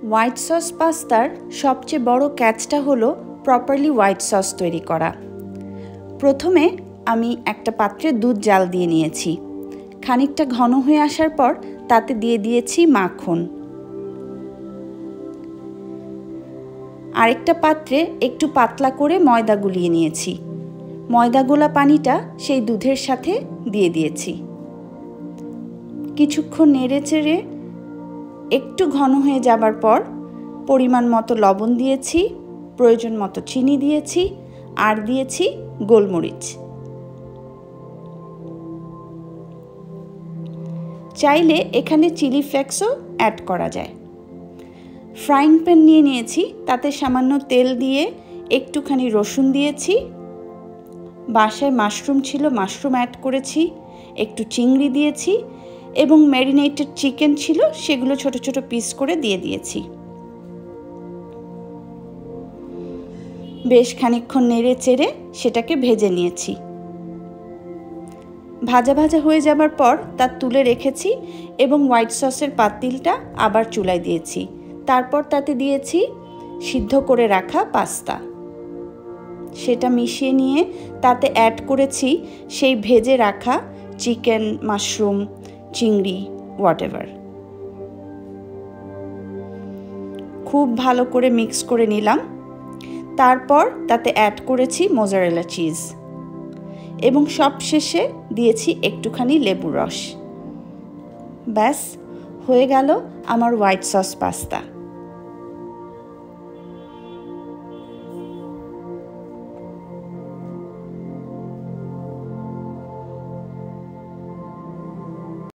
White sauce পাস্তার সবচেয়ে বড় ক্যাচটা হলো প্রপারলি হোয়াইট সস তৈরি করা। প্রথমে আমি একটা পাত্রে দুধ জাল দিয়ে নিয়েছি। খানিকটা ঘন হয়ে আসার পর তাতে দিয়ে দিয়েছি মাখন। আরেকটা পাত্রে একটু পাতলা করে ময়দা গুলিয়ে নিয়েছি। ময়দা গোলা পানিটা সেই দুধের সাথে দিয়ে দিয়েছি। কিছুক্ষণ নেড়ে চেড়ে একটু ঘন হয়ে যাবার পর পরিমাণ মতো লবণ দিয়েছি, প্রয়োজন মতো চিনি দিয়েছি, আর দিয়েছি গোলমরিচ। চাইলে এখানে চিলি ফ্লেক্সও অ্যাড করা যায়। ফ্রাইং প্যান নিয়ে নিয়েছি, তাতে সামান্য তেল দিয়ে একটুখানি রসুন দিয়েছি, বাসায় মাশরুম ছিল মাশরুম অ্যাড করেছি, একটু চিংড়ি দিয়েছি এবং ম্যারিনেটেড চিকেন ছিল সেগুলো ছোট ছোট পিস করে দিয়ে দিয়েছি। বেশ খানিকক্ষণ নেড়ে চেড়ে সেটাকে ভেজে নিয়েছি। ভাজা ভাজা হয়ে যাবার পর তা তুলে রেখেছি এবং হোয়াইট সসের পাতিলটা আবার চুলায় দিয়েছি। তারপর তাতে দিয়েছি সিদ্ধ করে রাখা পাস্তা। সেটা মিশিয়ে নিয়ে তাতে অ্যাড করেছি সেই ভেজে রাখা চিকেন, মাশরুম, চিংড়ি, হোয়াটএভার। খুব ভালো করে মিক্স করে নিলাম। তারপর তাতে অ্যাড করেছি মোজারেলা চিজ এবং সবশেষে দিয়েছি একটুখানি লেবুর রস। ব্যাস হয়ে গেল আমার হোয়াইট সস পাস্তা।